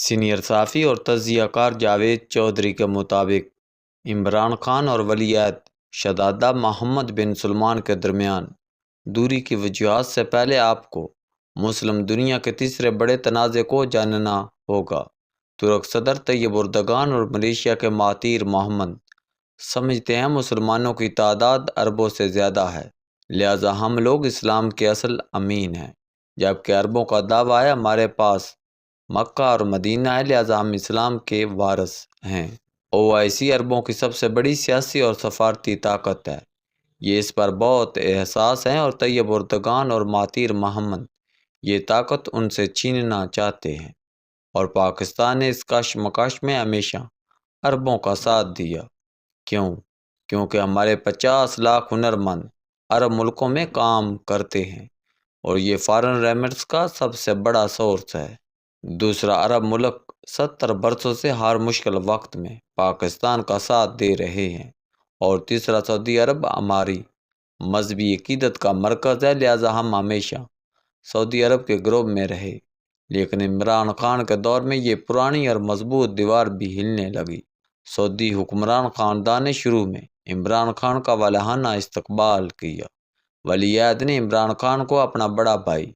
Senior صحافی اور تجزیہ کار جاوید چودھری کے مطابق عمران خان اور ولی عہد شہزادہ محمد بن سلمان کے درمیان دوری کی وجوہات سے پہلے آپ کو مسلم دنیا کے تیسرے بڑے تنازع کو جاننا ہوگا۔ ترک صدر طیب اردگان اور ملیشیا کے مہاتیر محمد سمجھتے ہیں مسلمانوں کی تعداد اربوں سے زیادہ ہے، لہٰذا ہم لوگ اسلام کے اصل امین ہیں، جبکہ عربوں کا دعویٰ ہے ہمارے پاس مکہ اور مدینہ ہے، لہٰذا ہم اسلام کے وارث ہیں۔ OIC عربوں کی سب سے بڑی سیاسی اور سفارتی طاقت ہے، یہ اس پر بہت احساس ہیں، اور طیب اردگان اور مہاتیر محمد یہ طاقت ان سے چھیننا چاہتے ہیں، اور پاکستان نے اس کشمکش میں ہمیشہ عربوں کا ساتھ دیا۔ کیوں؟ کیونکہ ہمارے 50 لاکھ ہنرمند عرب ملکوں میں کام کرتے ہیں، اور یہ فارن ریمیٹنس کا سب سے بڑا سورس ہے۔ دوسرا، عرب ملک 70 برسوں سے ہر مشکل وقت میں پاکستان کا ساتھ دے رہے ہیں، اور تیسرا، سعودی عرب ہماری مذہبی عقیدت کا مرکز ہے، لہٰذا ہم ہمیشہ سعودی عرب کے گروہ میں رہے، لیکن عمران خان کے دور میں یہ پرانی اور مضبوط دیوار بھی ہلنے لگی۔ سعودی حکمران خاندان نے شروع میں عمران خان کا والہانہ استقبال کیا۔ ولی عہد نے عمران خان کو اپنا بڑا بھائی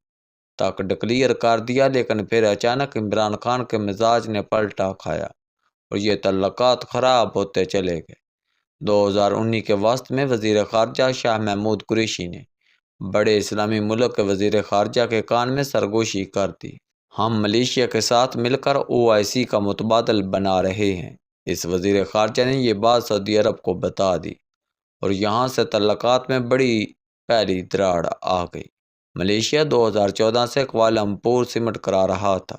تک ڈکلیئر کر دیا، لیکن پھر اچانک عمران خان کے مزاج نے پلٹا کھایا اور یہ تعلقات خراب ہوتے چلے گئے۔ 2019 کے وسط میں وزیر خارجہ شاہ محمود قریشی نے بڑے اسلامی ملک کے وزیر خارجہ کے کان میں سرگوشی کر دی، ہم ملیشیا کے ساتھ مل کر OIC کا متبادل بنا رہے ہیں۔ اس وزیر خارجہ نے یہ بات سعودی عرب کو بتا دی، اور یہاں سے تعلقات میں بڑی پہلی دراڑ آ گئی۔ ملیشیا 2014 سے کوالالمپور سمٹ کرا رہا تھا،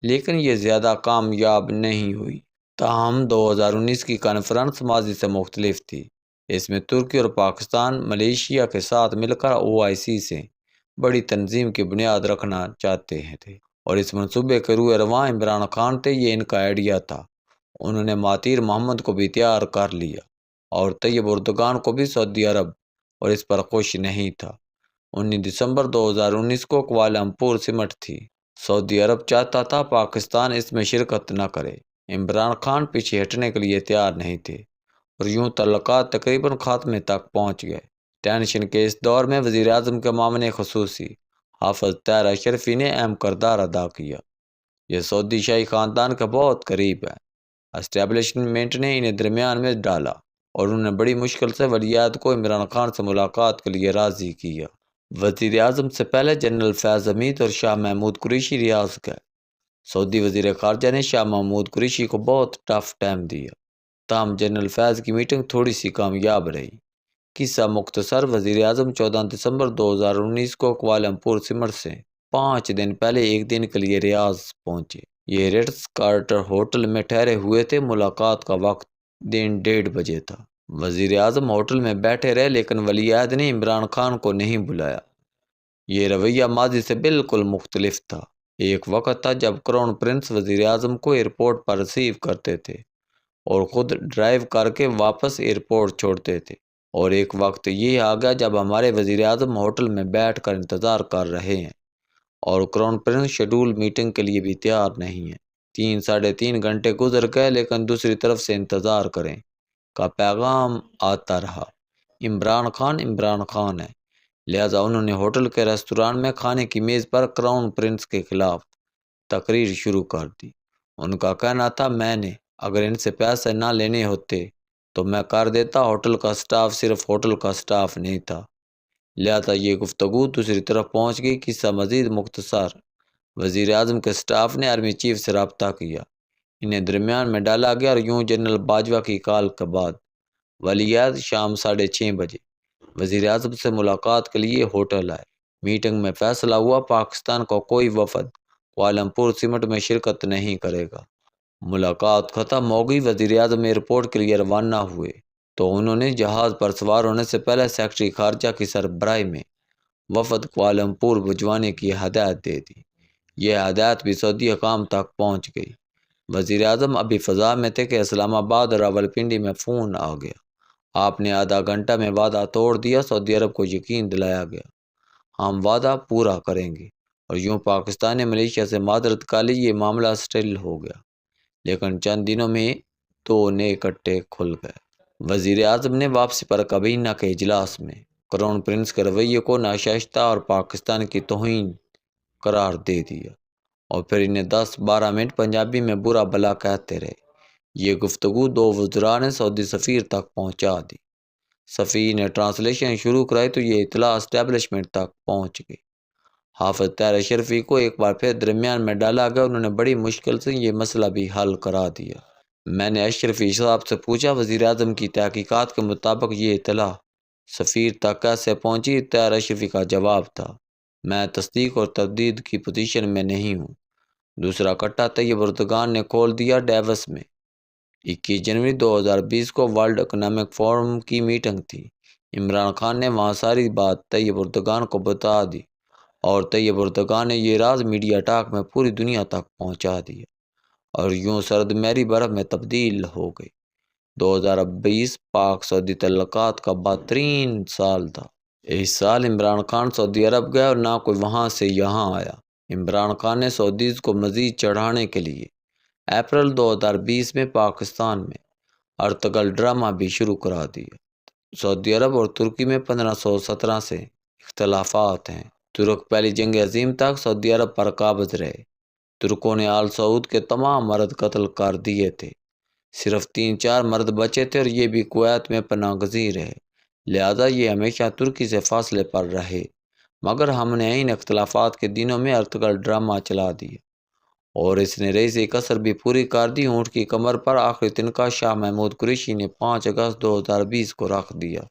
لیکن یہ زیادہ کامیاب نہیں ہوئی۔ تاہم 2019 کی کانفرنس ماضی سے مختلف تھی، اس میں ترکی اور پاکستان ملیشیا کے ساتھ مل کر OIC سے بڑی تنظیم کی بنیاد رکھنا چاہتے تھے، اور اس منصوبے کے روح رواں عمران خان تھے، یہ ان کا آئیڈیا تھا۔ انہوں نے مہاتیر محمد کو بھی تیار کر لیا، اور طیب اردگان کو بھی۔ سعودی عرب اور اس پر خوش نہیں تھا۔ 19 دسمبر 2019 کو کوالالمپور سمٹ تھی۔ سعودی عرب چاہتا تھا پاکستان اس میں شرکت نہ کرے، عمران خان پیچھے ہٹنے کے لیے تیار نہیں تھے، اور یوں تعلقات تقریباً خاتمے تک پہنچ گئے۔ ٹینشن کے اس دور میں وزیر اعظم کے معاون خصوصی حافظ طاہر اشرفی نے اہم کردار ادا کیا۔ یہ سعودی شاہی خاندان کے بہت قریب ہے۔ اسٹیبلشمنٹ نے انہیں درمیان میں ڈالا، اور انہوں نے بڑی مشکل سے ولی عہد کو عمران خان سے ملاقات کے لیے راضی کیا۔ وزیر اعظم سے پہلے جنرل فیض حمید اور شاہ محمود قریشی ریاض گئے۔ سعودی وزیر خارجہ نے شاہ محمود قریشی کو بہت ٹف ٹائم دیا، تاہم جنرل فیض کی میٹنگ تھوڑی سی کامیاب رہی۔ قصہ مختصر، وزیر اعظم 14 دسمبر 2019 کو کوالالمپور سمٹ سے 5 دن پہلے ایک دن کے لیے ریاض پہنچے۔ یہ رٹز کارٹر ہوٹل میں ٹھہرے ہوئے تھے۔ ملاقات کا وقت دن 1:30 بجے تھا۔ وزیر اعظم ہوٹل میں بیٹھے رہے، لیکن ولی عہد نے عمران خان کو نہیں بلایا۔ یہ رویہ ماضی سے بالکل مختلف تھا۔ ایک وقت تھا جب کراؤن پرنس وزیر اعظم کو ایئرپورٹ پر ریسیو کرتے تھے اور خود ڈرائیو کر کے واپس ایئرپورٹ چھوڑتے تھے، اور ایک وقت یہ آ گیا جب ہمارے وزیر اعظم ہوٹل میں بیٹھ کر انتظار کر رہے ہیں، اور کراؤن پرنس شیڈول میٹنگ کے لیے بھی تیار نہیں ہے۔ 3-3.5 گھنٹے گزر گئے، لیکن دوسری طرف سے انتظار کریں کا پیغام آتا رہا۔ عمران خان ہے، لہٰذا انہوں نے ہوٹل کے ریستوران میں کھانے کی میز پر کراؤن پرنس کے خلاف تقریر شروع کر دی۔ ان کا کہنا تھا، میں نے اگر ان سے پیسے نہ لینے ہوتے تو میں کر دیتا۔ ہوٹل کا سٹاف صرف ہوٹل کا سٹاف نہیں تھا، لہٰذا یہ گفتگو دوسری طرف پہنچ گئی۔ قصہ مزید مختصر، وزیر اعظم کے سٹاف نے آرمی چیف سے رابطہ کیا، انہیں درمیان میں ڈالا گیا، اور یوں جنرل باجوہ کی کال کے بعد ولی عہد شام 6:30 بجے وزیر اعظم سے ملاقات کے لیے ہوٹل آئے۔ میٹنگ میں فیصلہ ہوا پاکستان کا کوئی وفد کوالالمپور سمٹ میں شرکت نہیں کرے گا۔ ملاقات ختم ہو گئی، وزیر اعظم ایئرپورٹ کے لیے روانہ ہوئے تو انہوں نے جہاز پر سوار ہونے سے پہلے سیکرٹری خارجہ کی سربراہی میں وفد کوالالمپور بھجوانے کی ہدایت دے دی۔ یہ ہدایت بھی سعودی حکام تک پہنچ گئی۔ وزیر اعظم ابھی فضا میں تھے کہ اسلام آباد اور راولپنڈی میں فون آ گیا۔ آپ نے آدھا گھنٹہ میں وعدہ توڑ دیا۔ سعودی عرب کو یقین دلایا گیا، ہم وعدہ پورا کریں گے، اور یوں پاکستان نے ملیشیا سے معذرت کا لی، یہ معاملہ سٹیل ہو گیا، لیکن چند دنوں میں دو نئے کٹے کھل گئے۔ وزیر اعظم نے واپسی پر کابینہ کے اجلاس میں کراؤن پرنس کے رویے کو ناشائستہ اور پاکستان کی توہین قرار دے دیا، اور پھر انہیں 10-12 منٹ پنجابی میں برا بلا کہتے رہے۔ یہ گفتگو دو وزراء نے سعودی سفیر تک پہنچا دی۔ سفیر نے ٹرانسلیشن شروع کرائی تو یہ اطلاع اسٹیبلشمنٹ تک پہنچ گئی۔ حافظ طاہر اشرفی کو ایک بار پھر درمیان میں ڈالا گیا، انہوں نے بڑی مشکل سے یہ مسئلہ بھی حل کرا دیا۔ میں نے اشرفی صاحب سے پوچھا، وزیر اعظم کی تحقیقات کے مطابق یہ اطلاع سفیر تک کیسے پہنچی؟ طاہر اشرفی کا جواب تھا، میں تصدیق اور تردید کی پوزیشن میں نہیں ہوں۔ دوسرا کٹا طیب اردگان نے کھول دیا۔ ڈیوس میں 21 جنوری 2020 کو ورلڈ اکنامک فورم کی میٹنگ تھی۔ عمران خان نے وہاں ساری بات طیب اردگان کو بتا دی، اور طیب اردگان نے یہ راز میڈیا ٹاک میں پوری دنیا تک پہنچا دیا، اور یوں سرد میری برف میں تبدیل ہو گئی۔ 2020 پاک سعودی تعلقات کا بدترین سال تھا۔ اس سال عمران خان سعودی عرب گئے اور نہ کوئی وہاں سے یہاں آیا۔ عمران خان نے سعودیز کو مزید چڑھانے کے لیے اپریل 2020 میں پاکستان میں ارطغرل ڈرامہ بھی شروع کرا دیا۔ سعودی عرب اور ترکی میں 1517 سے اختلافات ہیں۔ ترک پہلی جنگ عظیم تک سعودی عرب پر قابض رہے۔ ترکوں نے آل سعود کے تمام مرد قتل کر دیے تھے، صرف 3-4 مرد بچے تھے، اور یہ بھی کویت میں پناہ گزین رہے، لہذا یہ ہمیشہ ترکی سے فاصلے پر رہے۔ مگر ہم نے ان اختلافات کے دنوں میں ارطغرل ڈرامہ چلا دیا، اور اس نے رئیس قصر بھی پوری کر دی۔ اونٹ کی کمر پر آخری تنکا شاہ محمود قریشی نے 5 اگست 2020 کو رکھ دیا۔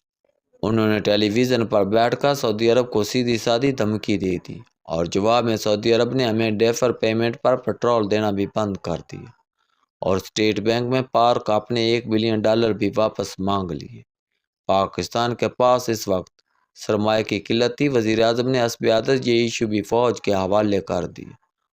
انہوں نے ٹیلی ویژن پر بیٹھ کر سعودی عرب کو سیدھی سادھی دھمکی دے دی، اور جواب میں سعودی عرب نے ہمیں ڈیفر پیمنٹ پر پیٹرول دینا بھی بند کر دیا، اور اسٹیٹ بینک میں پارک اپنے $1 بلین بھی واپس مانگ لیے۔ پاکستان کے پاس اس وقت سرمایہ کی قلت تھی۔ وزیر اعظم نے حسب عادت یہ ایشو بھی فوج کے حوالے کر دی،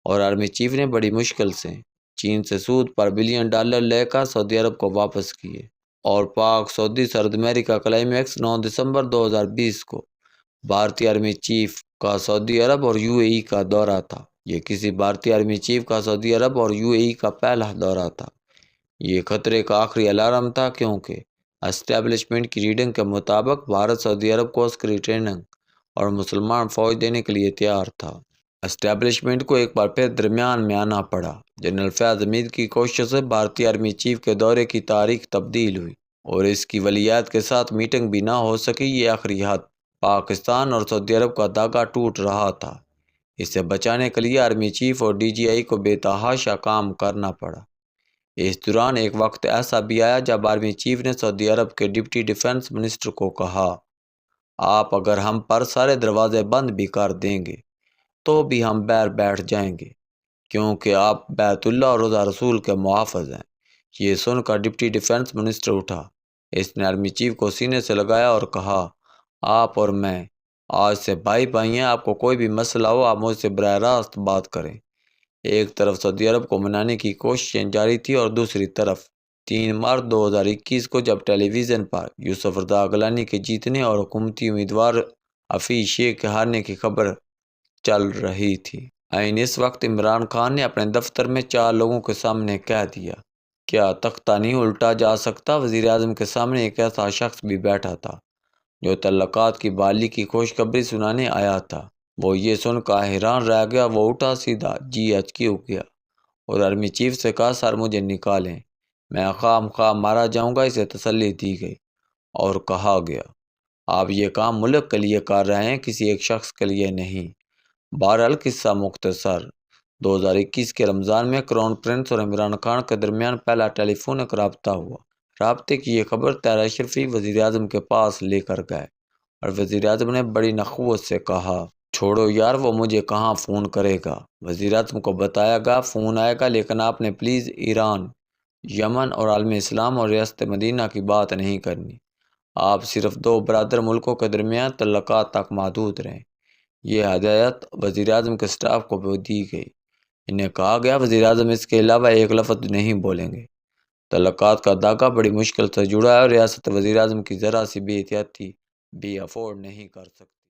اور آرمی چیف نے بڑی مشکل سے چین سے سود پر $1 بلین لے کر سعودی عرب کو واپس کیے۔ اور پاک سعودی سردمیری کا کلائمیکس 9 دسمبر 2020 کو بھارتی آرمی چیف کا سعودی عرب اور UAE کا دورہ تھا۔ یہ کسی بھارتی آرمی چیف کا سعودی عرب اور UAE کا پہلا دورہ تھا۔ یہ خطرے کا آخری الارم تھا، کیونکہ اسٹیبلشمنٹ کی ریڈنگ کے مطابق بھارت سعودی عرب کو عسکری ٹریننگ اور مسلمان فوج دینے کے لیے تیار تھا۔ اسٹیبلشمنٹ کو ایک بار پھر درمیان میں آنا پڑا۔ جنرل فیاض حمید کی کوشش سے بھارتی آرمی چیف کے دورے کی تاریخ تبدیل ہوئی، اور اس کی ولیعہد کے ساتھ میٹنگ بھی نہ ہو سکی۔ یہ آخری حد پاکستان اور سعودی عرب کا دھاگا ٹوٹ رہا تھا۔ اسے بچانے کے لیے آرمی چیف اور DGI کو بے تحاشا کام کرنا پڑا۔ اس دوران ایک وقت ایسا بھی آیا جب آرمی چیف نے سعودی عرب کے ڈپٹی ڈیفنس منسٹر کو کہا، آپ اگر ہم پر سارے دروازے بند بھی کر دیں گے تو بھی ہم باہر بیٹھ جائیں گے، کیونکہ آپ بیت اللہ اور روزہ رسول کے محافظ ہیں۔ یہ سن کر ڈپٹی ڈیفنس منسٹر اٹھا، اس نے آرمی چیف کو سینے سے لگایا اور کہا، آپ اور میں آج سے بھائی بھائی ہیں، آپ کو کوئی بھی مسئلہ ہو آپ مجھ سے براہ راست بات کریں۔ ایک طرف سعودی عرب کو منانے کی کوششیں جاری تھی، اور دوسری طرف 3 مارچ 2021 کو جب ٹیلی ویژن پر یوسف رضا گیلانی کے جیتنے اور حکومتی امیدوار حفیظ شیخ کے ہارنے کی خبر چل رہی تھی، اس وقت عمران خان نے اپنے دفتر میں 4 لوگوں کے سامنے کہہ دیا، کیا تختہ نہیں الٹا جا سکتا؟ وزیر اعظم کے سامنے ایک ایسا شخص بھی بیٹھا تھا جو تعلقات کی بحالی کی خوشخبری سنانے آیا تھا۔ وہ یہ سن کر حیران رہ گیا۔ وہ اٹھا، سیدھا GHQ گیا اور آرمی چیف سے کہا، سر مجھے نکالیں، میں خام خواہ مارا جاؤں گا۔ اسے تسلی دی گئی اور کہا گیا، آپ یہ کام ملک کے لیے کر رہے ہیں، کسی ایک شخص کے لیے نہیں۔ بہرحال قصہ مختصر، 2021 کے رمضان میں کراؤن پرنس اور عمران خان کے درمیان پہلا ٹیلی فونک رابطہ ہوا۔ رابطے کی یہ خبر طاہر اشرفی وزیر اعظم کے پاس لے کر گئے، اور وزیر اعظم نے بڑی نخوت سے کہا، چھوڑو یار، وہ مجھے کہاں فون کرے گا۔ وزیر اعظم کو بتایا گیا فون آئے گا، لیکن آپ نے پلیز ایران، یمن اور عالم اسلام اور ریاست مدینہ کی بات نہیں کرنی۔ آپ صرف 2 برادر ملکوں کے درمیان تعلقات تک محدود رہیں۔ یہ ہدایت وزیر اعظم کے سٹاف کو بھی دی گئی۔ انہیں کہا گیا وزیر اعظم اس کے علاوہ ایک لفظ نہیں بولیں گے۔ تعلقات کا دھاگا بڑی مشکل سے جڑا ہے، اور ریاست وزیر اعظم کی ذرا سی بے احتیاطی بھی افورڈ نہیں کر سکتی۔